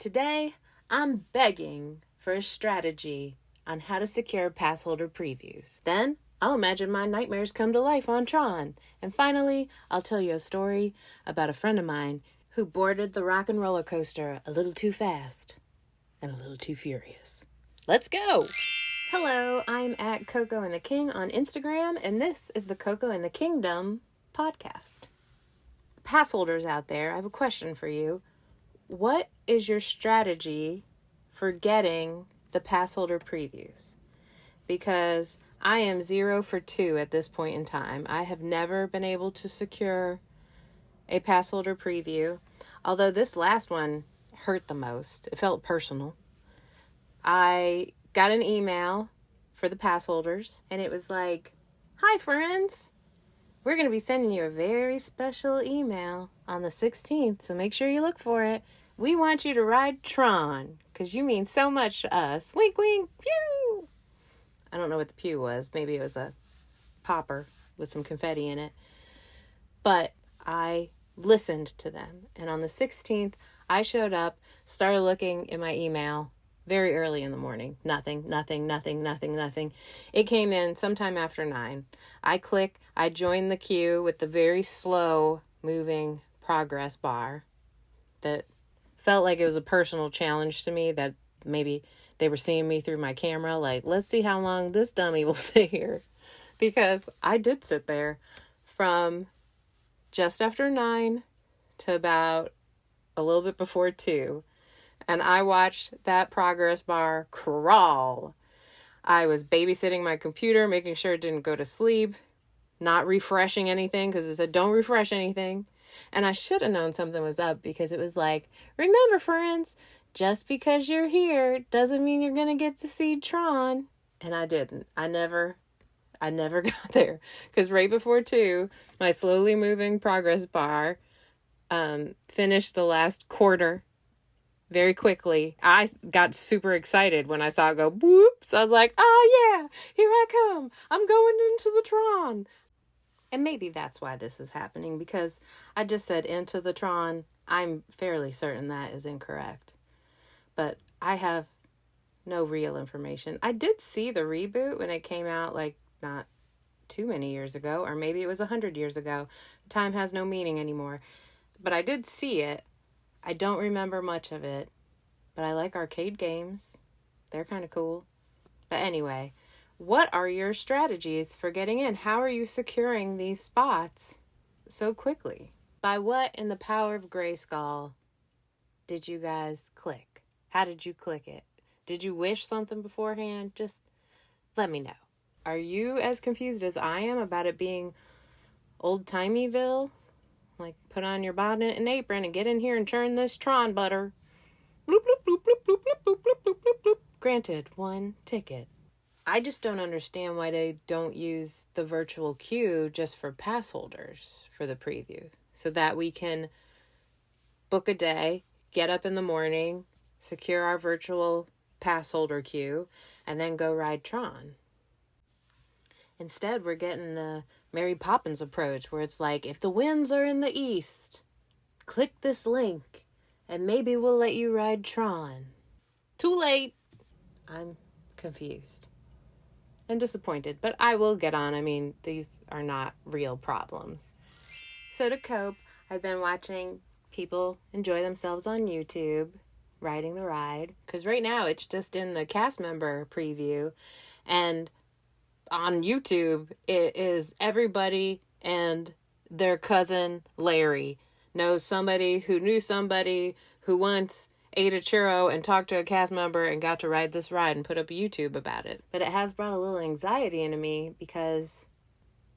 Today, I'm begging for a strategy on how to secure Passholder previews. Then, I'll imagine my nightmares come to life on Tron. And finally, I'll tell you a story about a friend of mine who boarded the rock and roller coaster a little too fast and a little too furious. Let's go! Hello, I'm at Coco and the King on Instagram, and this is the Coco and the Kingdom podcast. Passholders out there, I have a question for you. What is your strategy for getting the Passholder previews? Because I am 0 for 2 at this point in time. I have never been able to secure a Passholder preview, although this last one hurt the most. It felt personal. I got an email for the Passholders, and it was like, "Hi friends, we're going to be sending you a very special email on the 16th, so make sure you look for it. We want you to ride Tron, because you mean so much to us. Wink, wink, pew!" I don't know what the pew was. Maybe it was a popper with some confetti in it. But I listened to them. And on the 16th, I showed up, started looking in my email very early in the morning. Nothing. It came in sometime after 9. I joined the queue with the very slow moving progress bar that felt like it was a personal challenge to me, that maybe they were seeing me through my camera, like, let's see how long this dummy will stay here. Because I did sit there from just after 9 to about a little bit before 2. And I watched that progress bar crawl. I was babysitting my computer, making sure it didn't go to sleep, not refreshing anything because it said don't refresh anything. And I should have known something was up, because it was like, remember friends, just because you're here doesn't mean you're going to get to see Tron. And I didn't. I never got there, because right before 2, my slowly moving progress bar finished the last quarter very quickly. I got super excited when I saw it go boop. So I was like, oh yeah, here I come. I'm going into the Tron. And maybe that's why this is happening, because I just said into the Tron. I'm fairly certain that is incorrect. But I have no real information. I did see the reboot when it came out, like, not too many years ago, or maybe it was 100 years ago. Time has no meaning anymore. But I did see it. I don't remember much of it, but I like arcade games. They're kind of cool. But anyway, what are your strategies for getting in? How are you securing these spots so quickly? By what in the power of Grayskull did you guys click? How did you click it? Did you wish something beforehand? Just let me know. Are you as confused as I am about it being old-timeyville? Like, put on your bonnet and apron and get in here and churn this Tron butter. Bloop, bloop, bloop, bloop, bloop, bloop, bloop, bloop, bloop, bloop. Granted, 1 ticket. I just don't understand why they don't use the virtual queue just for pass holders for the preview, so that we can book a day, get up in the morning, secure our virtual pass holder queue, and then go ride Tron. Instead, we're getting the Mary Poppins approach, where it's like, if the winds are in the east, click this link, and maybe we'll let you ride Tron. Too late. I'm confused and disappointed, but I will get on. I mean, these are not real problems. So to cope, I've been watching people enjoy themselves on YouTube, riding the ride, because right now it's just in the cast member preview, and on YouTube, it is everybody and their cousin Larry knows somebody who knew somebody who once ate a churro and talked to a cast member and got to ride this ride and put up a YouTube about it. But it has brought a little anxiety into me, because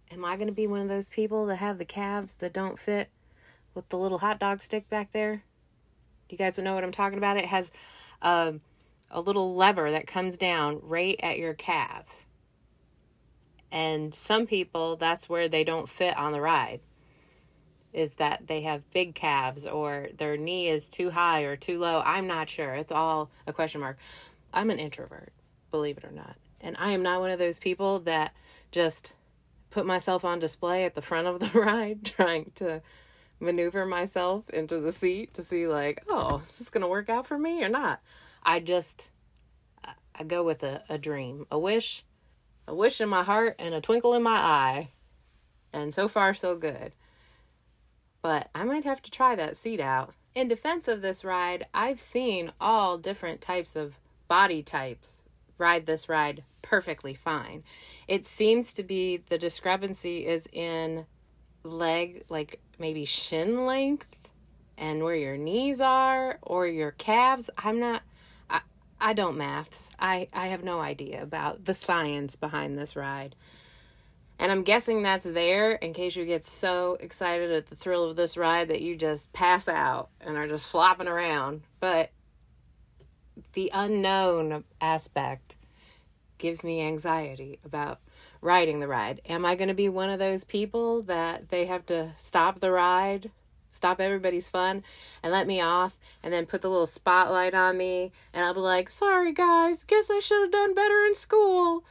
am I going to be one of those people that have the calves that don't fit with the little hot dog stick back there? Do you guys know what I'm talking about? It has a little lever that comes down right at your calf. And some people, that's where they don't fit on the ride, is that they have big calves or their knee is too high or too low. I'm not sure. It's all a question mark. I'm an introvert, believe it or not. And I am not one of those people that just put myself on display at the front of the ride trying to maneuver myself into the seat to see like, oh, is this going to work out for me or not? I go with a dream, a wish in my heart and a twinkle in my eye. And so far, so good. But I might have to try that seat out. In defense of this ride, I've seen all different types of body types ride this ride perfectly fine. It seems to be the discrepancy is in leg, like maybe shin length and where your knees are or your calves. I don't maths. I have no idea about the science behind this ride. And I'm guessing that's there in case you get so excited at the thrill of this ride that you just pass out and are just flopping around. But the unknown aspect gives me anxiety about riding the ride. Am I going to be one of those people that they have to stop the ride, stop everybody's fun, and let me off, and then put the little spotlight on me, and I'll be like, sorry guys, guess I should have done better in school.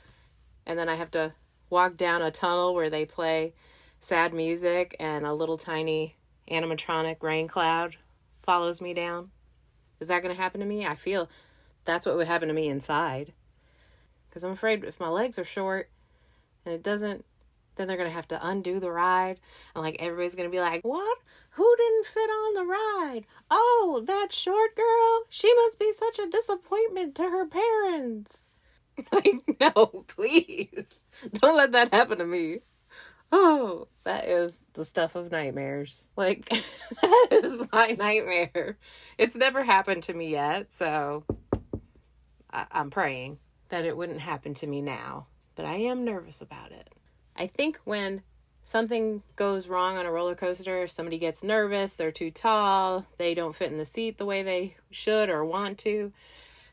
And then I have to walk down a tunnel where they play sad music and a little tiny animatronic rain cloud follows me down. Is that going to happen to me? I feel that's what would happen to me inside. Because I'm afraid if my legs are short and it doesn't, then they're going to have to undo the ride. And like everybody's going to be like, what? Who didn't fit on the ride? Oh, that short girl? She must be such a disappointment to her parents. Like, no, please. Don't let that happen to me. Oh, that is the stuff of nightmares. Like, that is my nightmare. It's never happened to me yet, so I'm praying that it wouldn't happen to me now. But I am nervous about it. I think when something goes wrong on a roller coaster, somebody gets nervous, they're too tall, they don't fit in the seat the way they should or want to,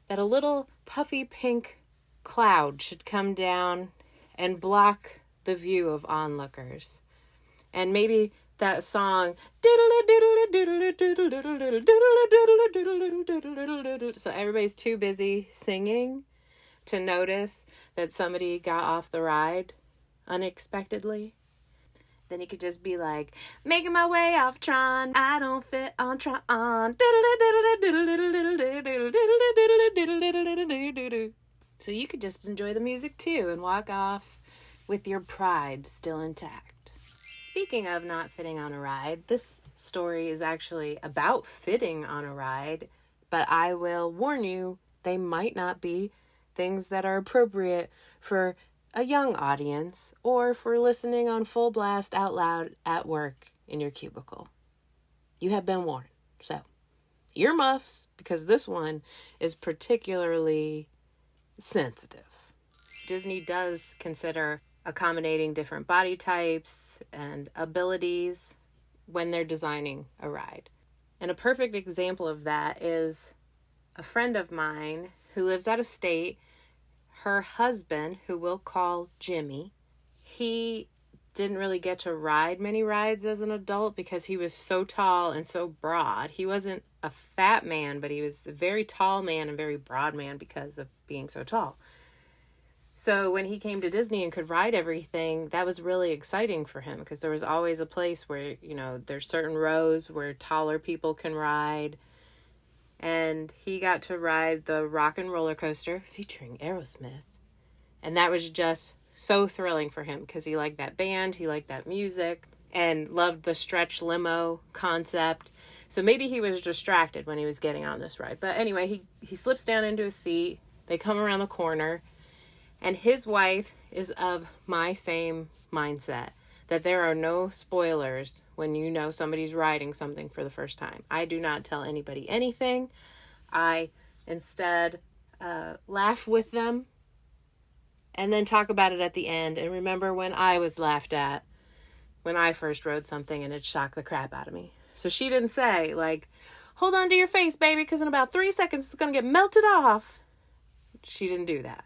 that a little puffy pink cloud should come down and block the view of onlookers. And maybe that song, so everybody's too busy singing to notice that somebody got off the ride unexpectedly. Then you could just be like, making my way off Tron, I don't fit on Tron. So you could just enjoy the music too and walk off with your pride still intact. Speaking of not fitting on a ride, this story is actually about fitting on a ride, but I will warn you, they might not be things that are appropriate for a young audience or for listening on full blast out loud at work in your cubicle. You have been warned. So, earmuffs, because this one is particularly sensitive. Disney does consider accommodating different body types and abilities when they're designing a ride. And a perfect example of that is a friend of mine who lives out of state. Her husband, who we'll call Jimmy, he didn't really get to ride many rides as an adult because he was so tall and so broad. He wasn't a fat man, but he was a very tall man and very broad man because of being so tall. So when he came to Disney and could ride everything, that was really exciting for him because there was always a place where, you know, there's certain rows where taller people can ride. And he got to ride the Rock and Roller Coaster featuring Aerosmith. And that was just so thrilling for him because he liked that band, he liked that music, and loved the stretch limo concept. So maybe he was distracted when he was getting on this ride. But anyway, he slips down into a seat. They come around the corner. And his wife is of my same mindset, that there are no spoilers when you know somebody's riding something for the first time. I do not tell anybody anything. I instead laugh with them and then talk about it at the end and remember when I was laughed at when I first rode something and it shocked the crap out of me. So she didn't say, like, hold on to your face, baby, because in about 3 seconds it's going to get melted off. She didn't do that.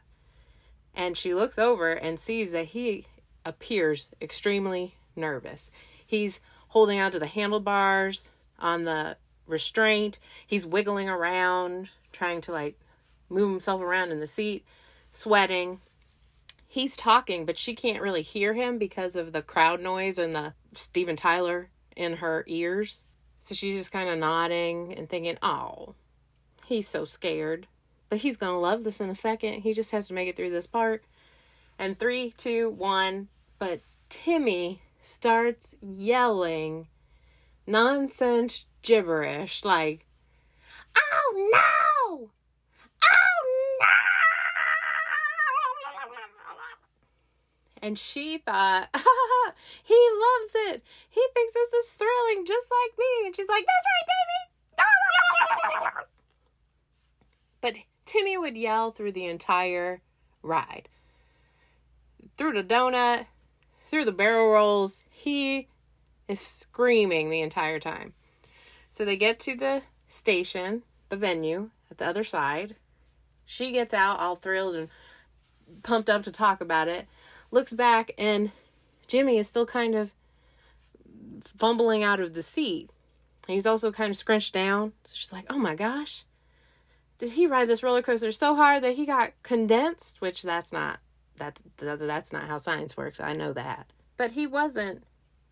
And she looks over and sees that he appears extremely nervous. He's holding onto the handlebars on the restraint. He's wiggling around, trying to like move himself around in the seat, sweating. He's talking, but she can't really hear him because of the crowd noise and the Steven Tyler in her ears. So she's just kind of nodding and thinking, oh, he's so scared. But he's going to love this in a second. He just has to make it through this part. And 3, 2, 1. But Timmy starts yelling nonsense gibberish like, oh no! Oh no! And she thought, he loves it. He thinks this is thrilling just like me. And she's like, that's right, baby. But Timmy would yell through the entire ride. Through the donut, through the barrel rolls. He is screaming the entire time. So they get to the station, the venue, at the other side. She gets out all thrilled and pumped up to talk about it. Looks back and Jimmy is still kind of fumbling out of the seat. And he's also kind of scrunched down. So she's like, oh my gosh. Did he ride this roller coaster so hard that he got condensed? Which that's not how science works. I know that. But he wasn't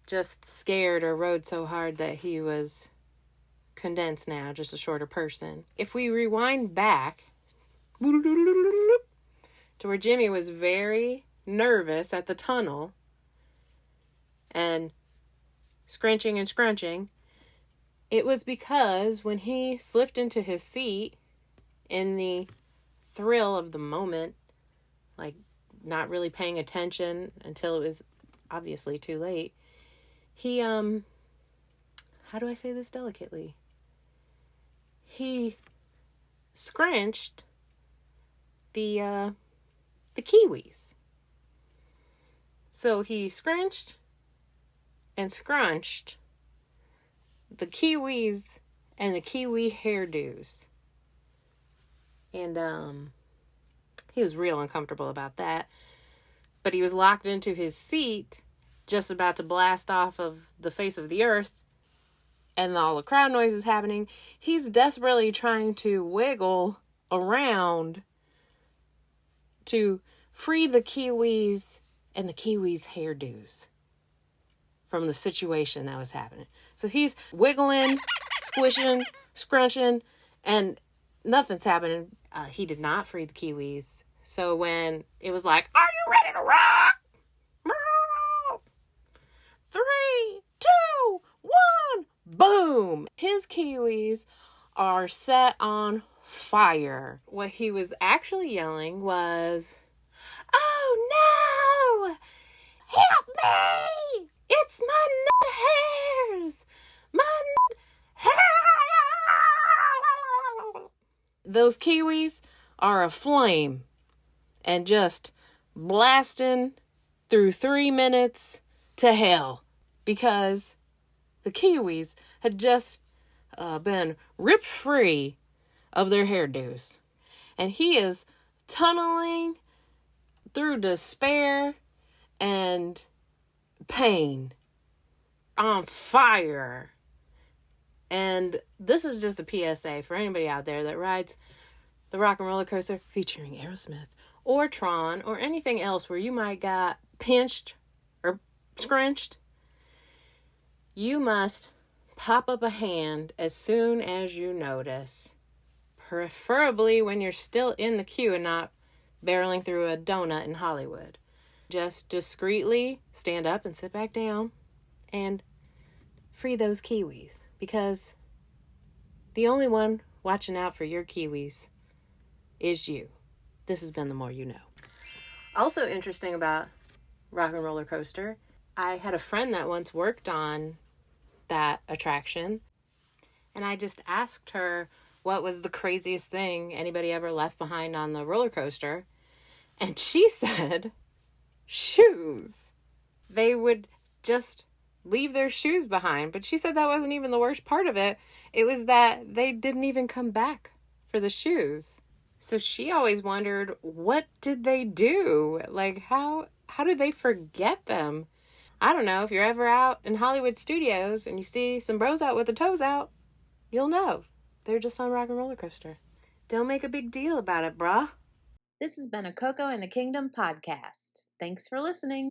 just scared or rode so hard that he was condensed now, just a shorter person. If we rewind back to where Jimmy was very nervous at the tunnel and scrunching and scrunching, it was because when he slipped into his seat in the thrill of the moment, like not really paying attention until it was obviously too late, he, how do I say this delicately? He scrunched the kiwis. So he scrunched and scrunched the kiwis and the kiwi hairdos. And, he was real uncomfortable about that. But he was locked into his seat, just about to blast off of the face of the earth. And all the crowd noise is happening. He's desperately trying to wiggle around to free the kiwis and the kiwis' hairdos from the situation that was happening. So he's wiggling, squishing, scrunching, and nothing's happening. He did not free the kiwis. So when it was like, are you ready to rock? 3, 2, 1, boom! His kiwis are set on fire. What he was actually yelling was, oh no! Help me! It's my nut hairs! My nut hairs! Those kiwis are aflame and just blasting through 3 minutes to hell because the kiwis had just been ripped free of their hairdos. And he is tunneling through despair and pain, on fire. And this is just a PSA for anybody out there that rides the Rock and Roller Coaster featuring Aerosmith or Tron or anything else where you might got pinched or scrunched. You must pop up a hand as soon as you notice. Preferably when you're still in the queue and not barreling through a donut in Hollywood. Just discreetly stand up and sit back down and free those kiwis. Because the only one watching out for your kiwis is you. This has been The More You Know. Also interesting about Rock and Roller Coaster, I had a friend that once worked on that attraction, and I just asked her what was the craziest thing anybody ever left behind on the roller coaster, and she said, shoes. They would just leave their shoes behind, but she said that wasn't even the worst part of it. It was that they didn't even come back for the shoes. So she always wondered, what did they do? Like, how did they forget them? I don't know. If you're ever out in Hollywood studios and you see some bros out with the toes out, you'll know. They're just on Rock and Roller Coaster. Don't make a big deal about it, brah. This has been a Coco and the Kingdom podcast. Thanks for listening.